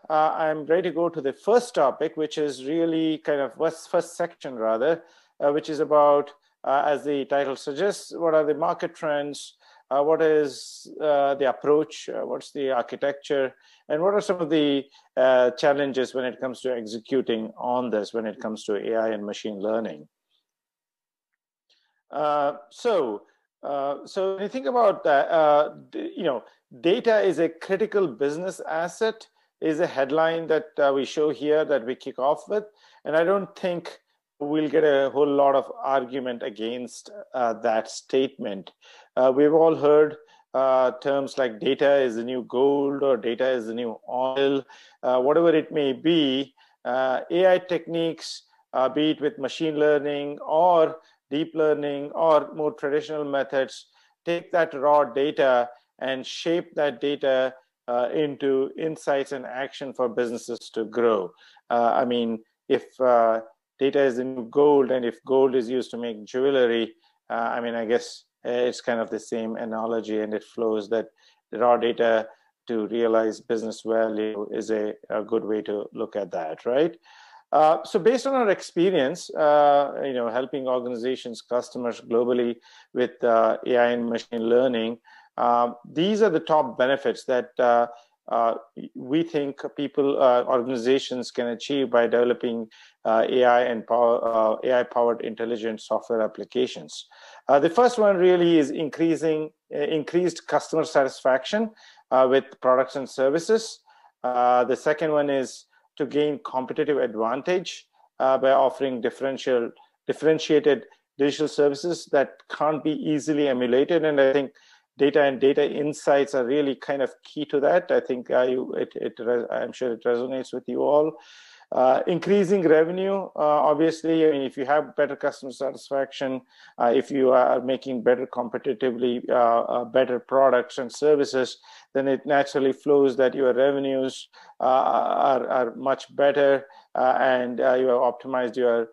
I'm ready to go to the first topic, which is really kind of first section rather, which is about, as the title suggests, what are the market trends, what is the approach, what's the architecture, and what are some of the challenges when it comes to executing on this, when it comes to AI and machine learning. So when you think about that, data is a critical business asset is a headline that we show here that we kick off with. And I don't think we'll get a whole lot of argument against that statement. We've all heard terms like data is the new gold or data is the new oil, whatever it may be. AI techniques, be it with machine learning or deep learning or more traditional methods, take that raw data and shape that data into insights and action for businesses to grow. I mean, if data is the new gold and if gold is used to make jewelry, I mean, I guess it's kind of the same analogy, and it flows that the raw data to realize business value is a good way to look at that, right? So based on our experience, helping organizations, customers globally with AI and machine learning, these are the top benefits that we think organizations can achieve by developing AI and AI-powered intelligent software applications. The first one really is increased customer satisfaction with products and services. The second one is to gain competitive advantage by offering differentiated digital services that can't be easily emulated. And I think data and data insights are really kind of key to that. I think I'm sure it resonates with you all. Increasing revenue, obviously, I mean, if you have better customer satisfaction, if you are making better competitively, better products and services, then it naturally flows that your revenues are much better and you have optimized your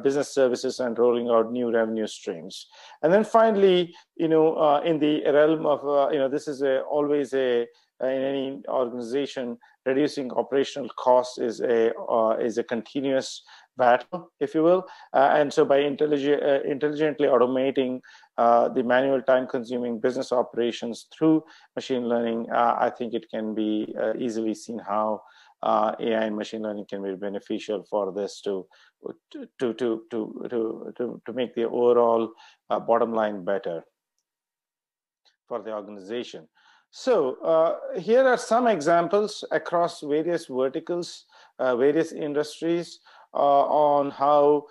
business services and rolling out new revenue streams. And then finally, in the realm of, this is always in any organization, reducing operational costs is a continuous battle, if you will. And so by intelligently automating the manual time-consuming business operations through machine learning, I think it can be easily seen how AI and machine learning can be beneficial for this to make the overall bottom line better for the organization. So here are some examples across various verticals, various industries on how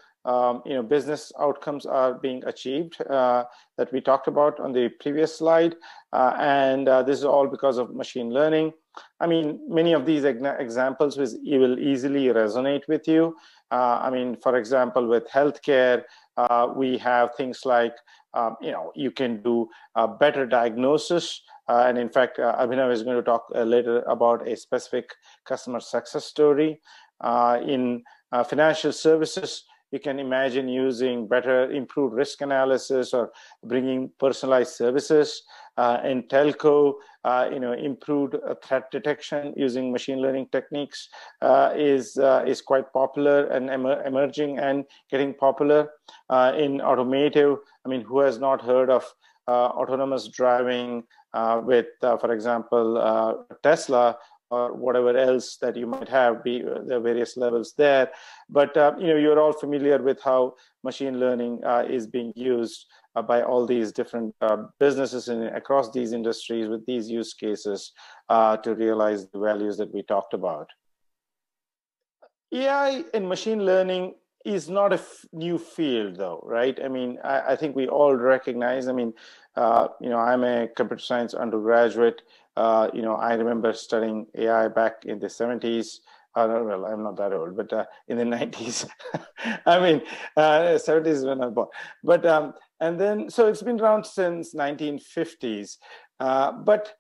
business outcomes are being achieved that we talked about on the previous slide. And this is all because of machine learning. I mean, many of these examples will easily resonate with you. I mean, for example, with healthcare, we have things like, you can do better diagnosis. And in fact, Abhinav is going to talk later about a specific customer success story. In financial services, you can imagine using improved risk analysis or bringing personalized services. In telco, improved threat detection using machine learning techniques is quite popular and emerging and getting popular. In automotive, I mean, who has not heard of autonomous driving with, for example, Tesla or whatever else that you might have, the various levels there. But you're all familiar with how machine learning is being used by all these different businesses across these industries with these use cases to realize the values that we talked about. AI and machine learning is not a new field, though, right? I mean, I think we all recognize. I mean, I'm a computer science undergraduate. I remember studying AI back in the 70s. Well, I'm not that old, but in the 90s. I mean, 70s is when I was born. But and then, so it's been around since 1950s. But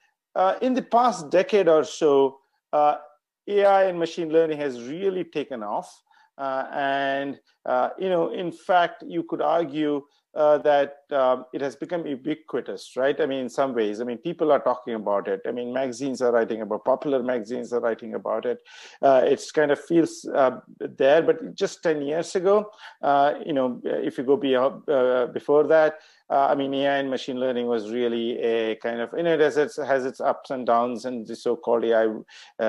in the past decade or so, AI and machine learning has really taken off. And in fact, you could argue that it has become ubiquitous, right? I mean, in some ways, I mean, people are talking about it. I mean, magazines are writing about, popular magazines are writing about it. It's kind of feels there, but just 10 years ago, if you go before that, I mean, AI and machine learning was really a kind of, it has its ups and downs, and the so-called AI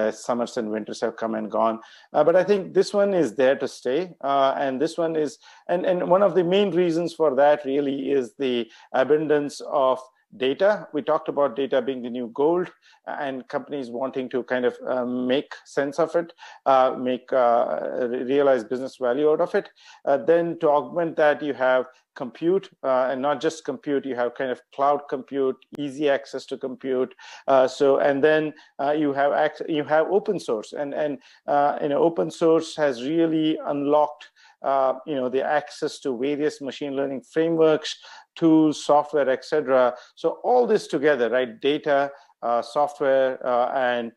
summers and winters have come and gone. But I think this one is there to stay. And this one is, and one of the main reasons for that really is the abundance of data. We talked about data being the new gold, and companies wanting to kind of make sense of it, realize business value out of it. Then to augment that, you have compute, and not just compute, you have kind of cloud compute, easy access to compute. And then you have open source, and open source has really unlocked the access to various machine learning frameworks, tools, software, etc. So all this together, right? Data, software, and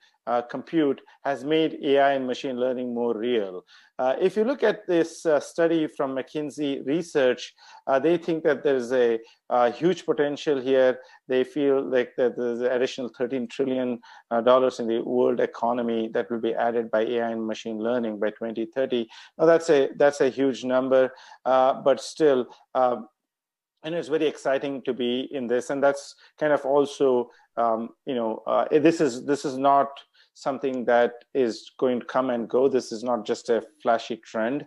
compute has made AI and machine learning more real. If you look at this study from McKinsey Research, they think that there's a huge potential here. They feel like that there's an additional $13 trillion in the world economy that will be added by AI and machine learning by 2030. Now that's a huge number, but still, and it's very exciting to be in this, and that's kind of also, this is not something that is going to come and go. This is not just a flashy trend.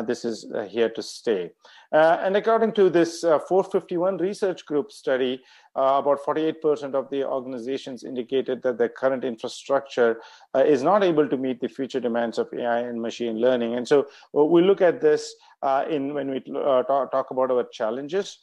This is here to stay. And according to this 451 research group study, about 48% of the organizations indicated that their current infrastructure is not able to meet the future demands of AI and machine learning. And so we look at this when we talk about our challenges.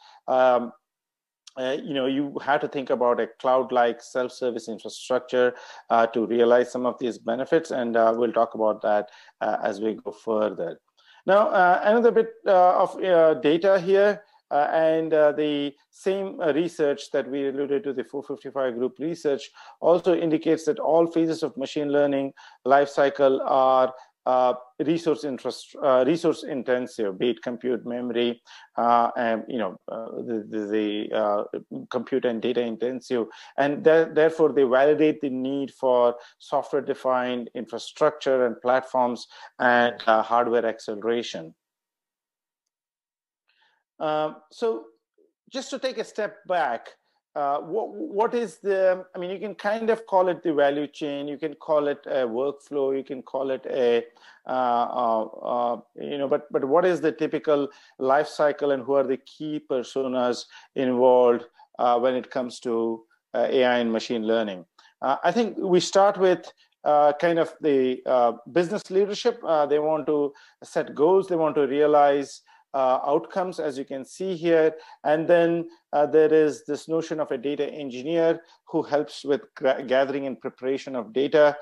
You have to think about a cloud-like self-service infrastructure to realize some of these benefits, and we'll talk about that as we go further. Now, another bit of data here, and the same research that we alluded to, the 455 group research, also indicates that all phases of machine learning lifecycle are resource intensive, be it compute, memory, and the compute and data intensive, and therefore they validate the need for software defined infrastructure and platforms and hardware acceleration. So just to take a step back, what is the, I mean, you can kind of call it the value chain, you can call it a workflow, you can call it a, but what is the typical life cycle, and who are the key personas involved when it comes to AI and machine learning? I think we start with kind of the business leadership. They want to set goals, they want to realize outcomes, as you can see here. And then there is this notion of a data engineer who helps with gathering and preparation of data.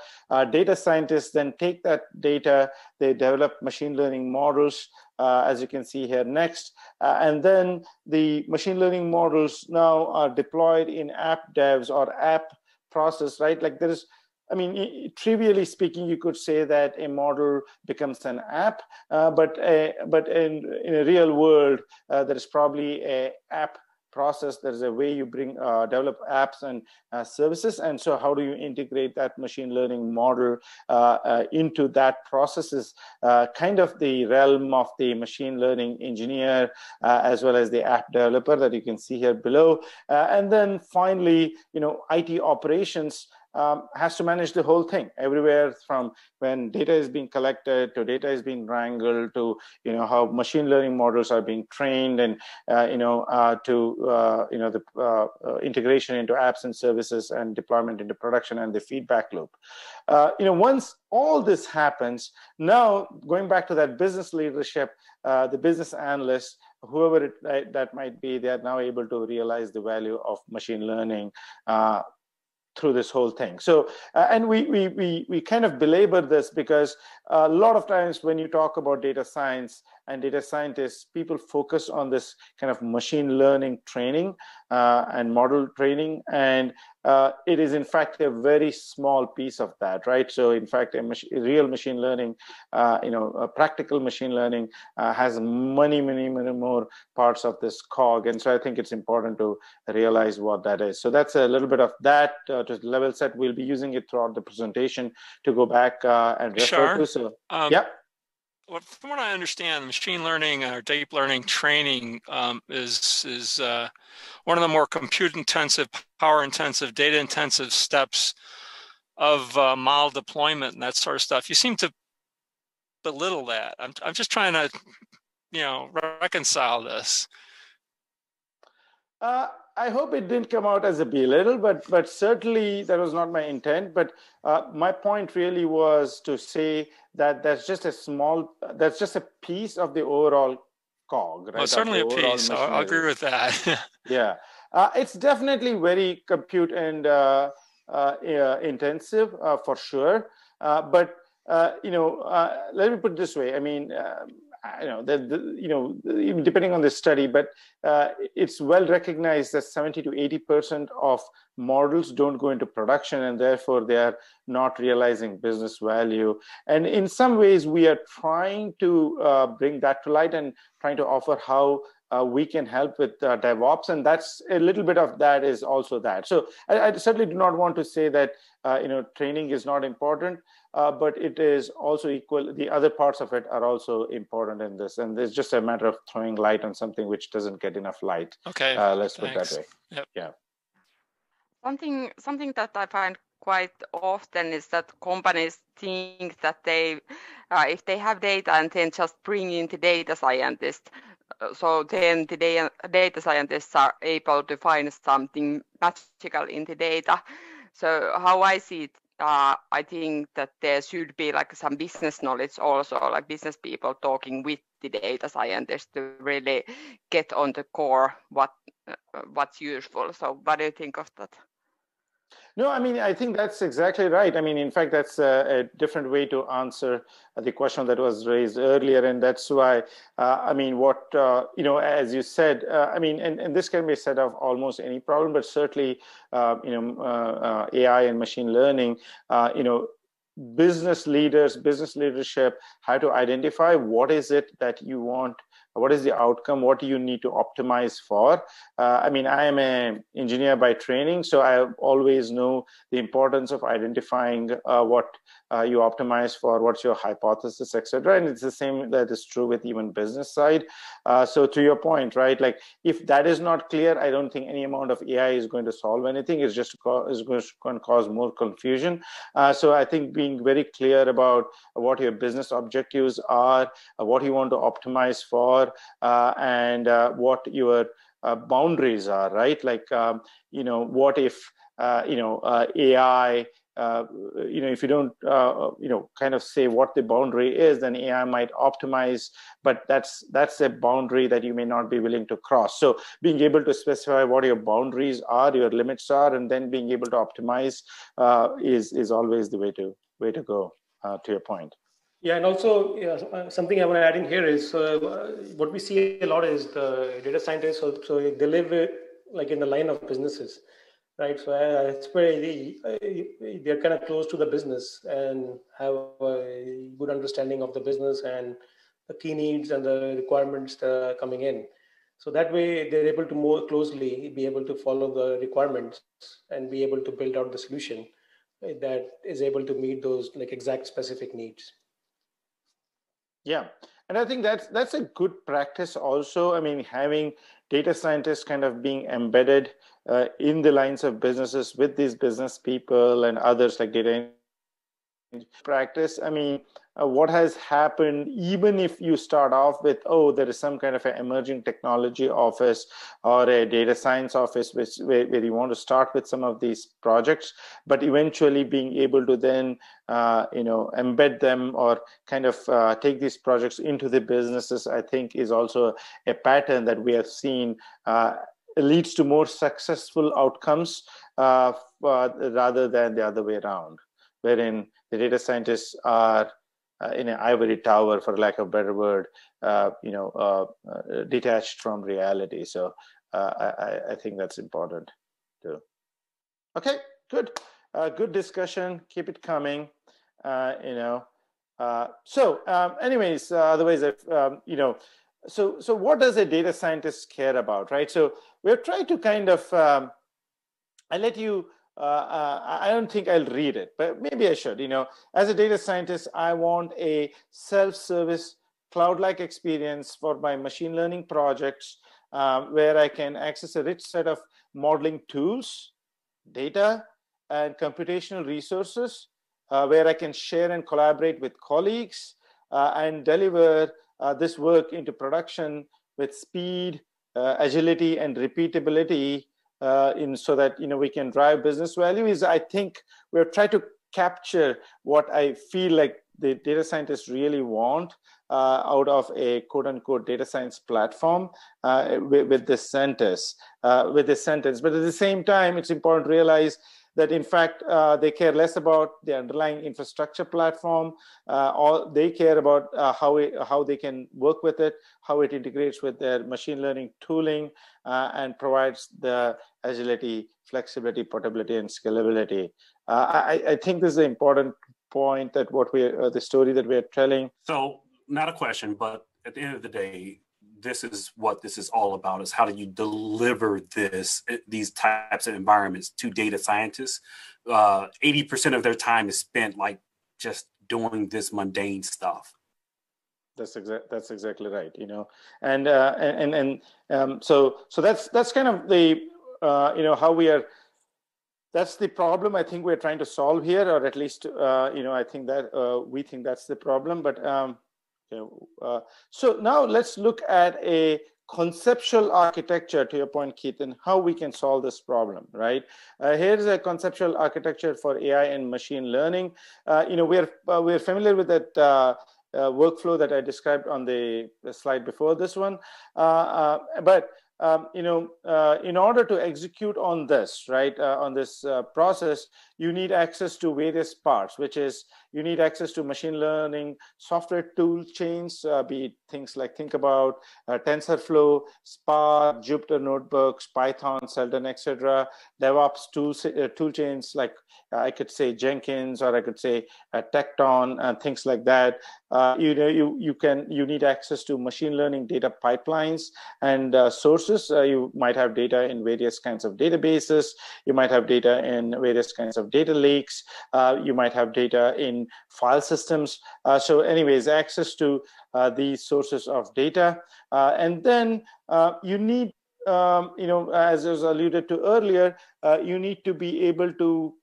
Data scientists then take that data, they develop machine learning models, as you can see here next. And then the machine learning models now are deployed in app devs or app process, right? Like there is, I mean, trivially speaking, you could say that a model becomes an app, but in a real world, there is probably a app process. There's a way you develop apps and services, and so how do you integrate that machine learning model into that process is kind of the realm of the machine learning engineer as well as the app developer that you can see here below. And then finally, IT operations has to manage the whole thing, everywhere from when data is being collected to data is being wrangled to how machine learning models are being trained, and to the integration into apps and services and deployment into production and the feedback loop. Once all this happens, now going back to that business leadership, the business analyst, whoever that might be, they are now able to realize the value of machine learning through this whole thing. So, and we kind of belabor this because a lot of times when you talk about data science, and data scientists, people focus on this kind of machine learning training and model training, and it is in fact a very small piece of that, right? So in fact, a real machine learning, a practical machine learning has many more parts of this cog, and so I think it's important to realize what that is. So that's a little bit of that to level set. We'll be using it throughout the presentation to go back and refer to. So yeah. From what I understand, machine learning or deep learning training is one of the more compute-intensive, power-intensive, data-intensive steps of model deployment and that sort of stuff. You seem to belittle that. I'm just trying to, reconcile this. I hope it didn't come out as a belittle, but certainly that was not my intent. But my point really was to say that that's just a piece of the overall cog, right? Well, certainly a piece. I'll agree with that. Yeah, it's definitely very compute and intensive for sure. But let me put it this way. I mean. Depending on the study, but it's well recognized that 70 to 80% of models don't go into production, and therefore they are not realizing business value. And in some ways, we are trying to bring that to light and trying to offer how we can help with DevOps, and that's a little bit of that is also that. So I certainly do not want to say that training is not important. But it is also equal. The other parts of it are also important in this, and it's just a matter of throwing light on something which doesn't get enough light. Okay, let's put it that way. Yep. Yeah. Something that I find quite often is that companies think that they, if they have data and then just bring in the data scientist, so then the data scientists are able to find something magical in the data. So how I see it, I think that there should be like some business knowledge also, like business people talking with the data scientists to really get on the core what's useful. So what do you think of that? No, I mean, I think that's exactly right. I mean, in fact, that's a different way to answer the question that was raised earlier. And that's why, I mean, what, as you said, I mean, and this can be said of almost any problem, but certainly, AI and machine learning, business leaders, business leadership, how to identify what is it that you want, what is the outcome, what do you need to optimize for. I mean, I am an engineer by training, so I always know the importance of identifying what you optimize for, what's your hypothesis, etc. And it's the same that is true with even business side. So to your point, right, like if that is not clear, I don't think any amount of AI is going to solve anything. It's just going to cause more confusion. So I think being very clear about what your business objectives are, what you want to optimize for, and what your boundaries are, right? Like, what if, AI, if you don't, kind of say what the boundary is, then AI might optimize, but that's a boundary that you may not be willing to cross. So being able to specify what your boundaries are, your limits are, and then being able to optimize is always the way to go, to your point. Yeah, and also something I want to add in here is what we see a lot is the data scientists. So they live like in the line of businesses, right? So it's very they're kind of close to the business and have a good understanding of the business and the key needs and the requirements that are coming in. So that way they're able to more closely be able to follow the requirements and be able to build out the solution that is able to meet those like exact specific needs. Yeah, and I think that's a good practice also. I mean, having data scientists kind of being embedded in the lines of businesses with these business people and others like data practice. I mean, what has happened, even if you start off with, there is some kind of an emerging technology office or a data science office where you want to start with some of these projects, but eventually being able to then embed them or kind of take these projects into the businesses, I think is also a pattern that we have seen leads to more successful outcomes rather than the other way around, wherein the data scientists are in an ivory tower, for lack of a better word, detached from reality. So I think that's important too. Okay, good. Good discussion. Keep it coming. Anyways, otherwise, so what does a data scientist care about, right? So we're trying to kind of, I'll let you, I don't think I'll read it, but maybe I should. As a data scientist, I want a self-service cloud-like experience for my machine learning projects, where I can access a rich set of modeling tools, data, and computational resources, where I can share and collaborate with colleagues and deliver this work into production with speed, agility, and repeatability, so that we can drive business value. Is, I think, we're trying to capture what I feel like the data scientists really want out of a quote-unquote data science platform with this sentence. But at the same time, it's important to realize that in fact they care less about the underlying infrastructure platform, or they care about how they can work with it, how it integrates with their machine learning tooling, and provides the agility, flexibility, portability, and scalability. I think this is an important point that the story that we are telling. So, not a question, but at the end of the day, this is what this is all about, is how do you deliver these types of environments to data scientists. 80% of their time is spent like just doing this mundane stuff. That's exactly right. So that's kind of the how we are. That's the problem I think we're trying to solve here, or at least I think that we think that's the problem. But so now let's look at a conceptual architecture, to your point, Keith, and how we can solve this problem, right? Here's a conceptual architecture for AI and machine learning. We're familiar with that workflow that I described on the slide before this one, but in order to execute on this, right, on this process, you need access to various parts, which is you need access to machine learning software tool chains, be it things like, think about TensorFlow, Spark, Jupyter Notebooks, Python, Selden, etc. DevOps tool chains like I could say Jenkins, or I could say Tecton, and things like that. You need access to machine learning data pipelines and sources. You might have data in various kinds of databases. You might have data in various kinds of data lakes. You might have data in file systems. So anyways, access to these sources of data. And then you need, as was alluded to earlier, you need to be able to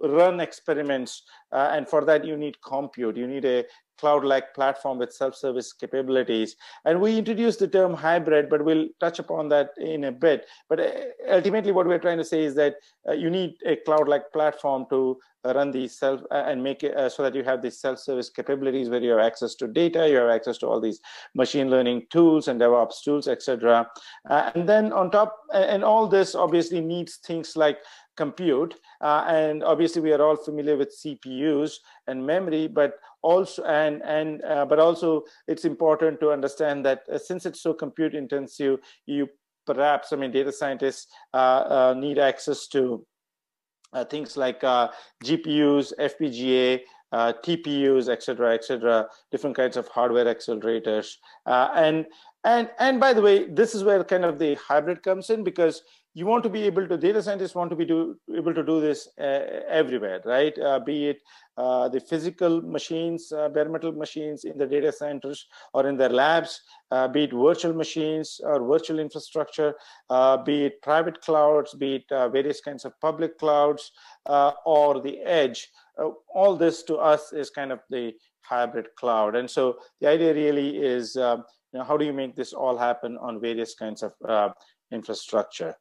run experiments, and for that you need compute. You need a cloud-like platform with self-service capabilities. And we introduced the term hybrid, but we'll touch upon that in a bit. But ultimately what we're trying to say is that you need a cloud-like platform to run these and make it so that you have these self-service capabilities where you have access to data, you have access to all these machine learning tools and DevOps tools, etc. And then on top, and all this obviously needs things like compute, and obviously we are all familiar with CPUs and memory, but also but also it's important to understand that since it's so compute intensive, data scientists need access to things like GPUs, FPGA, TPUs, etc., different kinds of hardware accelerators, and by the way, this is where kind of the hybrid comes in, because you want to be able to, data scientists want to be able to do this everywhere, right? Be it the physical machines, bare metal machines in the data centers or in their labs, be it virtual machines or virtual infrastructure, be it private clouds, be it various kinds of public clouds, or the edge. All this to us is kind of the hybrid cloud. And so the idea really is, how do you make this all happen on various kinds of infrastructure?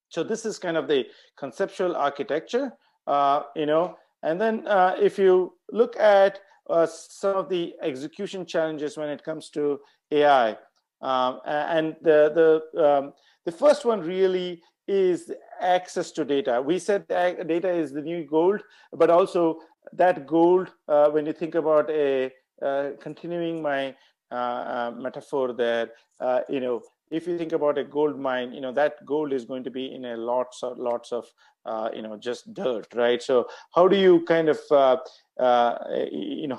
So this is kind of the conceptual architecture, and then if you look at some of the execution challenges when it comes to AI, and the first one really is access to data. We said data is the new gold, but also that gold, when you think about continuing my metaphor there, if you think about a gold mine, that gold is going to be in a lots of just dirt, right? So how do you kind of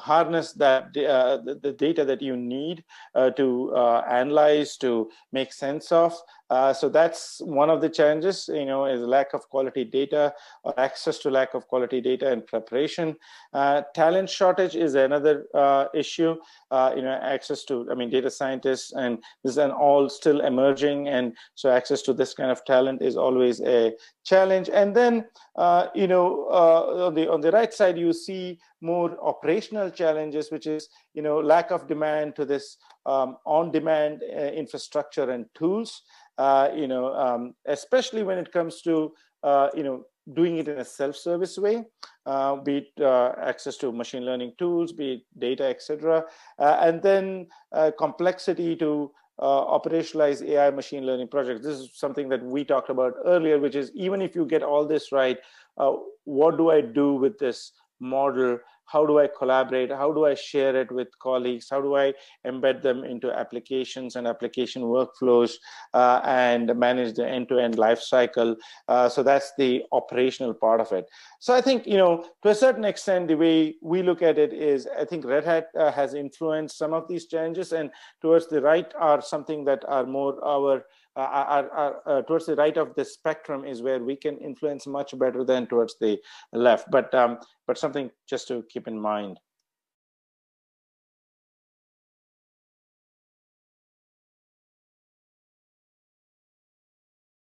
harness that the data that you need to analyze, to make sense of? So that's one of the challenges, is lack of quality data or access to lack of quality data and preparation. Talent shortage is another issue. Access to, data scientists, and this is all still emerging, and so access to this kind of talent is always a challenge. And then, on the right side, you see more operational challenges, which is, lack of demand to this on-demand infrastructure and tools. Especially when it comes to, doing it in a self-service way, be it access to machine learning tools, be it data, etc. And then complexity to operationalize AI machine learning projects. This is something that we talked about earlier, which is, even if you get all this right, what do I do with this model? How do I collaborate? How do I share it with colleagues? How do I embed them into applications and application workflows and manage the end-to-end life cycle? So that's the operational part of it. So I think, to a certain extent, the way we look at it is, I think Red Hat has influenced some of these challenges, and towards the right are something that are more towards the right of the spectrum is where we can influence much better than towards the left. But something just to keep in mind.